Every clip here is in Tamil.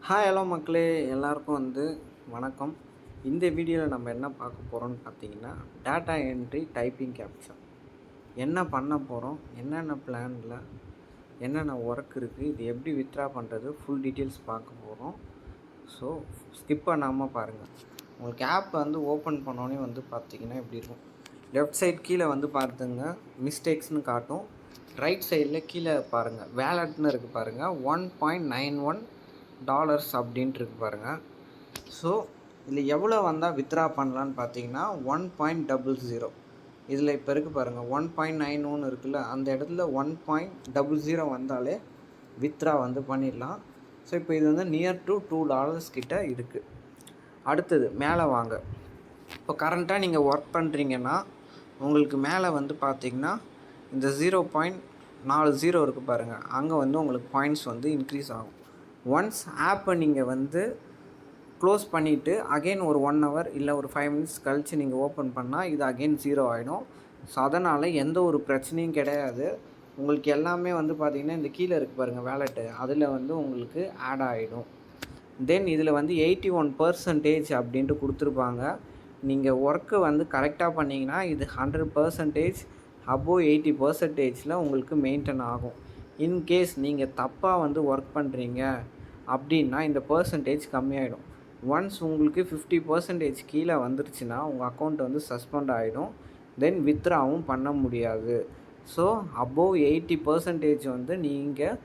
ஹாய் ஹலோ மக்களே, எல்லாருக்கும் வணக்கம். இந்த வீடியோவில் நம்ம என்ன பார்க்க போகிறோம்னு பார்த்தீங்கன்னா, டேட்டா என்ட்ரி டைப்பிங் கேப்ச்சா என்ன பண்ண போகிறோம், என்னென்ன பிளானில் என்னென்ன ஒர்க் இருக்குது, இது எப்படி வித்ட்ரா பண்ணுறது, ஃபுல் டீட்டெயில்ஸ் பார்க்க போகிறோம். ஸோ ஸ்கிப் பண்ணாமல் பாருங்கள். உங்களுக்கு ஆப் ஓப்பன் பண்ணோன்னே பார்த்தீங்கன்னா எப்படி இருக்கும். லெஃப்ட் சைட் கீழே பார்த்துங்க, மிஸ்டேக்ஸ்னு காட்டும். ரைட் சைடில் கீழே பாருங்கள், வேலட்னு இருக்குது பாருங்கள். $1.91 அப்படின்ட்டு இருக்கு பாருங்கள். ஸோ இதில் எவ்வளோ வந்தால் வித்ட்ரா பண்ணலான்னு பார்த்தீங்கன்னா 1.00. இதில் இப்போ இருக்குது பாருங்கள், 1.91 இருக்குல்ல, அந்த இடத்துல 1.00 வந்தாலே வித்ட்ரா பண்ணிடலாம். ஸோ இப்போ இது நியர் டு $2 கிட்ட இருக்குது. அடுத்தது மேலே வாங்க. இப்போ கரண்ட்டாக நீங்கள் ஒர்க் பண்ணுறீங்கன்னா உங்களுக்கு மேலே பார்த்தீங்கன்னா இந்த 0.40 இருக்குது பாருங்கள், அங்கே உங்களுக்கு பாயிண்ட்ஸ் இன்க்ரீஸ் ஆகும். ஒன்ஸ் ஆப்பை நீங்கள் க்ளோஸ் பண்ணிவிட்டு அகெயின் ஒரு 1 ஹவர் இல்லை ஒரு 5 மினிட்ஸ் கழித்து நீங்கள் ஓப்பன் பண்ணால் இது அகெயின் 0 ஆகிடும். ஸோ அதனால் எந்த ஒரு பிரச்சனையும் கிடையாது. உங்களுக்கு எல்லாமே பார்த்திங்கன்னா இந்த கீழே இருக்குது பாருங்கள் வேலெட்டு, அதில் உங்களுக்கு ஆட் ஆகிடும். தென் இதில் 81% அப்படின்ட்டு கொடுத்துருப்பாங்க. நீங்கள் ஒர்க்கு கரெக்டாக பண்ணிங்கன்னா இது 100% அபோவ் 80%ல் உங்களுக்கு மெயின்டைன் ஆகும். இன்கேஸ் நீங்கள் தப்பாக ஒர்க் பண்ணுறீங்க அப்படின்னா இந்த பர்சன்டேஜ் கம்மியாயிடும். ஒன்ஸ் உங்களுக்கு 50% கீழே வந்துருச்சுன்னா உங்கள் அக்கௌண்ட் சஸ்பெண்ட் ஆகிடும். தென் வித்ட்ராவும் பண்ண முடியாது. ஸோ அபோவ் 80% நீங்கள்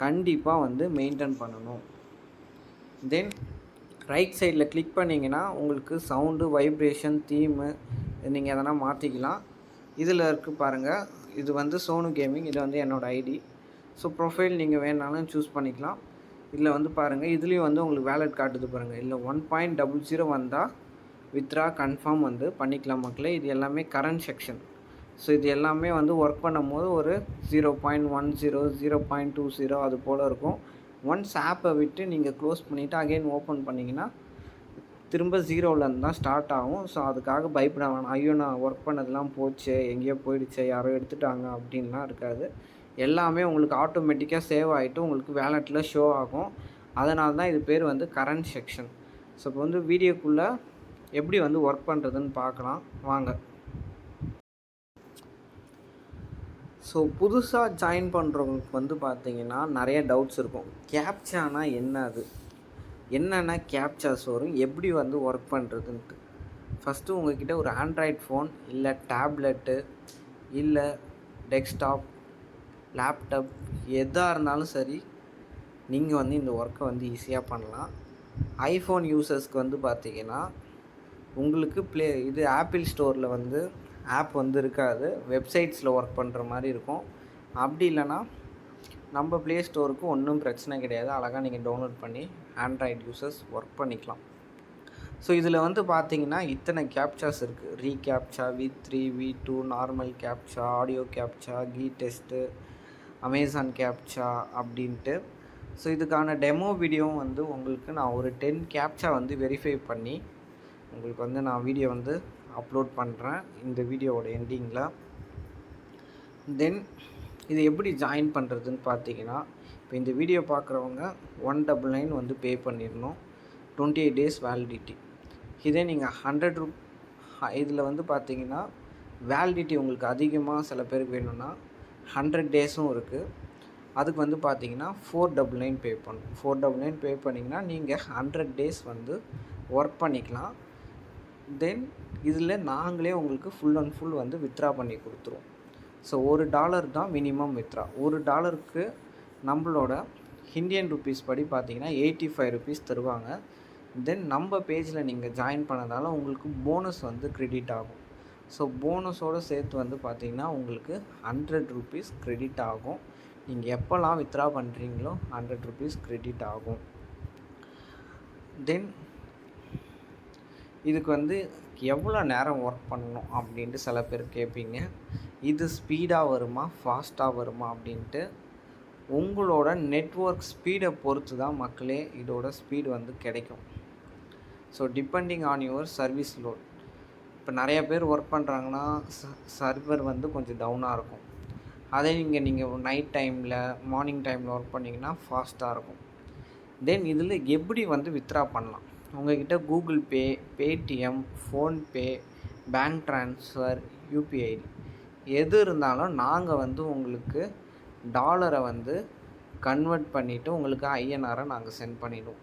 கண்டிப்பாக மெயின்டைன் பண்ணணும். தென் ரைட் சைடில் கிளிக் பண்ணிங்கன்னா உங்களுக்கு சவுண்டு, வைப்ரேஷன், தீமு நீங்கள் எதனா மாற்றிக்கலாம். இதில் இருக்குது பாருங்கள், இது சோனு கேமிங், இது என்னோடய ஐடி. ஸோ ப்ரொஃபைல் நீங்கள் வேணாலும் சூஸ் பண்ணிக்கலாம். இதில் பாருங்கள், இதுலேயும் உங்களுக்கு வேலட் காட்டுது பாருங்கள். இல்லை 1.00 வந்தால் வித்ட்ரா கன்ஃபார்ம் பண்ணிக்கலாம் மக்களே. இது எல்லாமே கரண்ட் செக்ஷன். ஸோ இது எல்லாமே ஒர்க் பண்ணும் போது ஒரு 0.10 0.20 அது போல் இருக்கும். ஒன்ஸ் ஆப்பை விட்டு நீங்கள் க்ளோஸ் பண்ணிவிட்டு அகெயின் ஓப்பன் பண்ணிங்கன்னா திரும்ப 0லேருந்து தான் ஸ்டார்ட் ஆகும். ஸோ அதுக்காக பயப்பட வேணாம். ஐயோ நான் ஒர்க் பண்ணதெல்லாம் போச்சு, எங்கேயோ போயிடுச்சு, யாரோ எடுத்துட்டாங்க அப்படின்லாம் இருக்காது. எல்லாமே உங்களுக்கு ஆட்டோமேட்டிக்காக சேவ் ஆகிட்டு உங்களுக்கு வேலெட்டில் ஷோ ஆகும். அதனால தான் இது பேர் கரண்ட் செக்ஷன். ஸோ இப்போ வீடியோக்குள்ளே எப்படி ஒர்க் பண்ணுறதுன்னு பார்க்கலாம் வாங்க. ஸோ புதுசாக ஜாயின் பண்ணுறவங்களுக்கு பார்த்தீங்கன்னா நிறைய டவுட்ஸ் இருக்கும். கேப்சானா என்ன, அது என்னென்ன கேப்சாஸ் வரும், எப்படி ஒர்க் பண்ணுறதுன்ட்டு. ஃபஸ்ட்டு உங்கள்கிட்ட ஒரு ஆண்ட்ராய்ட் ஃபோன் இல்லை டேப்லெட்டு இல்லை டெஸ்க்டாப், லேப்டாப் எதாக இருந்தாலும் சரி, நீங்கள் இந்த ஒர்க்கை ஈஸியாக பண்ணலாம். ஐஃபோன் யூசர்ஸ்க்கு பார்த்தீங்கன்னா உங்களுக்கு இது ஆப்பிள் ஸ்டோரில் ஆப் இருக்காது, வெப்சைட்ஸில் ஒர்க் பண்ணுற மாதிரி இருக்கும். அப்படி இல்லைன்னா நம்ம ப்ளே ஸ்டோருக்கு ஒன்றும் பிரச்சனை கிடையாது, அழகாக நீங்கள் டவுன்லோட் பண்ணி ஆண்ட்ராய்டு யூசர்ஸ் ஒர்க் பண்ணிக்கலாம். ஸோ இதில் பார்த்தீங்கன்னா இத்தனை கேப்சாஸ் இருக்குது. Recaptcha, V3, V2, normal captcha, audio captcha, key test, Amazon captcha அப்படின்ட்டு. ஸோ இதுக்கான டெமோ வீடியோவும் உங்களுக்கு நான் ஒரு 10 கேப்சா வெரிஃபை பண்ணி உங்களுக்கு நான் வீடியோ அப்லோட் பண்ணுறேன் இந்த வீடியோவோட எண்டிங்கில். தென் இது எப்படி ஜாயின் பண்ணுறதுன்னு பார்த்தீங்கன்னா, இப்போ இந்த வீடியோ பார்க்குறவங்க 199 பே பண்ணிடணும். 28 days வேலிடிட்டி. இதே நீங்கள் 100 இதில் பார்த்தீங்கன்னா வேலிடிட்டி உங்களுக்கு அதிகமாக சில பேருக்கு வேணும்னா 100 daysம் இருக்குது. அதுக்கு பார்த்தீங்கன்னா 499 பே பண்ணணும். 499 பே பண்ணிங்கன்னா நீங்கள் 100 days ஒர்க் பண்ணிக்கலாம். தென் இதில் நாங்களே உங்களுக்கு ஃபுல் அண்ட் ஃபுல் வித்ட்ரா பண்ணி கொடுத்துருவோம். ஸோ $1 தான் மினிமம் வித்ட்ரா. $1க்கு நம்மளோட இந்தியன் ருப்பீஸ் படி பார்த்தீங்கன்னா 85 rupees தருவாங்க. தென் நம்ம பேஜில் நீங்கள் ஜாயின் பண்ணதால் உங்களுக்கு போனஸ் க்ரெடிட் ஆகும். ஸோ போனஸோடு சேர்த்து பார்த்தீங்கன்னா உங்களுக்கு 100 rupees க்ரெடிட் ஆகும். நீங்கள் எப்போல்லாம் வித்ட்ரா பண்ணுறீங்களோ 100 rupees க்ரெடிட் ஆகும். தென் இதுக்கு எவ்வளோ நேரம் ஒர்க் பண்ணணும் அப்படின்ட்டு சில பேர் கேட்பீங்க. இது ஸ்பீடாக வருமா ஃபாஸ்ட்டாக வருமா அப்படின்ட்டு. உங்களோட நெட்வொர்க் ஸ்பீடை பொறுத்து தான் மக்களே இதோட ஸ்பீடு கிடைக்கும். So depending on your service load. இப்போ நிறைய பேர் ஒர்க் பண்ணுறாங்கன்னா சர்வர் கொஞ்சம் டவுனாக இருக்கும். அதே நீங்கள் நைட் டைமில், மார்னிங் டைமில் ஒர்க் பண்ணிங்கன்னா ஃபாஸ்ட்டாக இருக்கும். தென் இதில் எப்படி வந்து வித்ட்ரா பண்ணலாம், உங்கள்கிட்ட Google Pay, Paytm, PhonePe, bank transfer, UPI எது இருந்தாலும் நாங்கள் வந்து உங்களுக்கு டாலரை வந்து கன்வெர்ட் பண்ணிவிட்டு உங்களுக்கு ஐஎன்ஆரை நாங்கள் சென்ட் பண்ணிவிடுவோம்.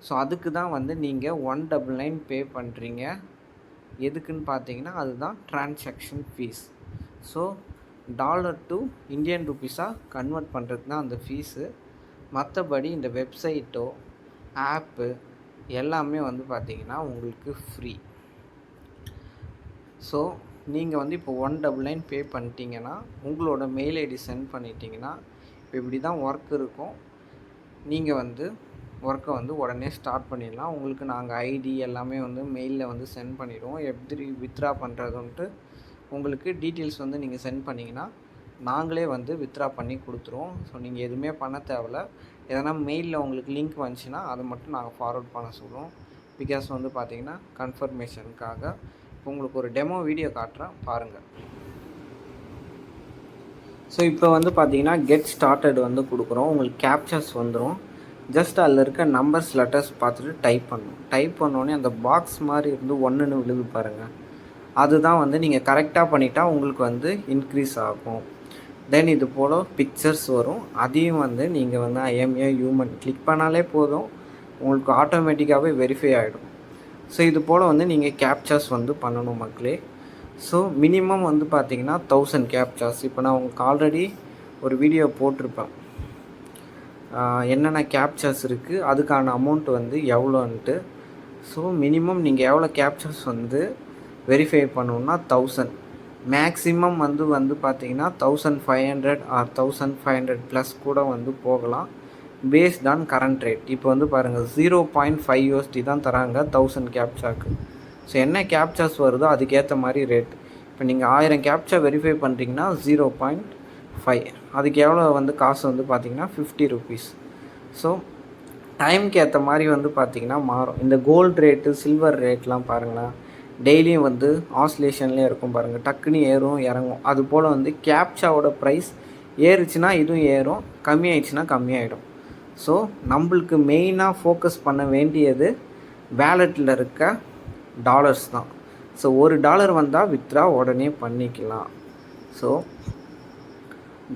ஸோ அதுக்கு தான் வந்து நீங்கள் 199 பே பண்ணுறீங்க. எதுக்குன்னு பார்த்தீங்கன்னா அதுதான் transaction fees. So dollar to Indian ருப்பீஸாக கன்வெர்ட் பண்ணுறது தான் அந்த ஃபீஸு. மற்றபடி இந்த வெப்சைட்டோ ஆப்பு எல்லாமே வந்து பார்த்திங்கன்னா உங்களுக்கு ஃப்ரீ. ஸோ நீங்கள் வந்து இப்போ 199 பே பண்ணிட்டீங்கன்னா உங்களோட மெயில் ஐடி சென்ட் பண்ணிட்டீங்கன்னா இப்போ இப்படி தான் ஒர்க் இருக்கும். நீங்கள் வந்து ஒர்க்கை வந்து உடனே ஸ்டார்ட் பண்ணிடலாம். உங்களுக்கு நாங்கள் ஐடி எல்லாமே வந்து மெயிலில் வந்து சென்ட் பண்ணிடுவோம். எப்படி வித்ட்ரா பண்ணுறதுன்ட்டு உங்களுக்கு டீட்டெயில்ஸ் வந்து நீங்கள் சென்ட் பண்ணிங்கன்னா நாங்களே வந்து வித்ட்ரா பண்ணி கொடுத்துருவோம். ஸோ நீங்கள் எதுவுமே பண்ண தேவையில்ல. எதனா மெயிலில் உங்களுக்கு லிங்க் வந்துச்சுன்னா அதை மட்டும் நாங்கள் ஃபார்வர்ட் பண்ண சொல்லுவோம். பிகாஸ் வந்து பார்த்திங்கன்னா கன்ஃபர்மேஷனுக்காக இப்போ உங்களுக்கு ஒரு டெமோ வீடியோ காட்டுறேன், பாருங்கள். ஸோ இப்போ வந்து பார்த்திங்கன்னா கெட் ஸ்டார்டட் வந்து கொடுக்குறோம். உங்களுக்கு கேப்சர்ஸ் வந்துடும். ஜஸ்ட் அதில் இருக்க நம்பர்ஸ் லெட்டர்ஸ் பார்த்துட்டு டைப் பண்ணணும். டைப் பண்ணோடனே அந்த பாக்ஸ் மாதிரி இருந்து 1ன்னு விழுது பாருங்கள், அதுதான் வந்து நீங்கள் கரெக்டாக பண்ணிட்டா உங்களுக்கு வந்து இன்க்ரீஸ் ஆகும். தென் இது போல் பிக்சர்ஸ் வரும். அதையும் வந்து நீங்கள் வந்து ஐஎம்ஏ ஹியூமன் கிளிக் பண்ணாலே போதும், உங்களுக்கு ஆட்டோமேட்டிக்காகவே வெரிஃபை ஆகிடும். ஸோ இது போல் வந்து நீங்கள் கேப்சர்ஸ் வந்து பண்ணணும் மக்களே. ஸோ மினிமம் வந்து பார்த்திங்கன்னா 1000 கேப்சர்ஸ். இப்போ நான் உங்களுக்கு ஆல்ரெடி ஒரு வீடியோ போட்டிருப்பேன், என்னென்ன கேப்சர்ஸ் இருக்குது, அதுக்கான அமௌண்ட் வந்து எவ்வளோன்ட்டு. ஸோ மினிமம் நீங்கள் எவ்வளோ கேப்சர்ஸ் வந்து வெரிஃபை பண்ணணுன்னா 1000. மேக்ஸிமம் வந்து பார்த்திங்கன்னா 1500 ஆர் 1500 ப்ளஸ் கூட வந்து போகலாம், பேஸ்ட் ஆன் கரண்ட் ரேட். இப்போ வந்து பாருங்கள் 0.5 USD தான் தராங்க 1000 கேப்சாக்கு. ஸோ என்ன கேப்சாஸ் வருதோ அதுக்கேற்ற மாதிரி ரேட். இப்போ நீங்கள் 1000 கேப்சா வெரிஃபை பண்ணுறீங்கன்னா 0.5, அதுக்கு எவ்வளோ வந்து காசு வந்து பார்த்திங்கன்னா 50 rupees. ஸோ டைமுக்கு ஏற்ற மாதிரி வந்து பார்த்திங்கன்னா மாறும். இந்த கோல்டு ரேட்டு, சில்வர் ரேட்லாம் பாருங்களேன், டெய்லியும் வந்து ஆஸ்லேஷன்லேயே இருக்கும் பாருங்கள், டக்குன்னு ஏறும் இறங்கும். அது போல் வந்து கேப்சாவோட ப்ரைஸ் ஏறுச்சுன்னா இதுவும் ஏறும், கம்மியாயிடுச்சுன்னா கம்மியாயிடும். ஸோ நம்மளுக்கு மெயினாக ஃபோக்கஸ் பண்ண வேண்டியது வேலெட்டில் இருக்க டாலர்ஸ் தான். ஸோ $1 வந்தால் வித்ட்ரா உடனே பண்ணிக்கலாம். ஸோ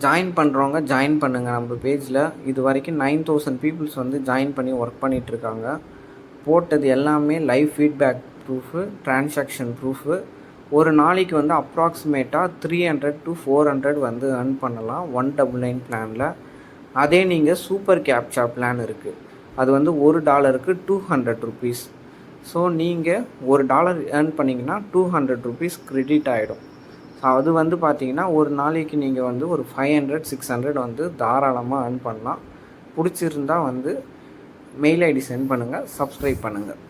ஜாயின் பண்ணுறவங்க ஜாயின் பண்ணுங்கள் நம்ம பேஜில். இது வரைக்கும் 9000 பீப்புள்ஸ் வந்து ஜாயின் பண்ணி ஒர்க் பண்ணிகிட்ருக்காங்க. போட்டது எல்லாமே live feedback proof, transaction proof. ஒரு நாளைக்கு வந்து அப்ராக்சிமேட்டாக 300 to 400 வந்து earn பண்ணலாம் 199 பிளானில். அதே நீங்கள் சூப்பர் கேப்சா பிளான் இருக்குது, அது வந்து $1க்கு 200 rupees. ஸோ நீங்கள் $1 earn பண்ணிங்கன்னா 200 rupees கிரெடிட் ஆகிடும். ஸோ அது வந்து பார்த்திங்கன்னா ஒரு நாளைக்கு நீங்கள் வந்து ஒரு 500-600 வந்து தாராளமாக earn பண்ணலாம். பிடிச்சிருந்தால் வந்து மெயில் ஐடி சென்ட் பண்ணுங்கள், சப்ஸ்கிரைப் பண்ணுங்கள்.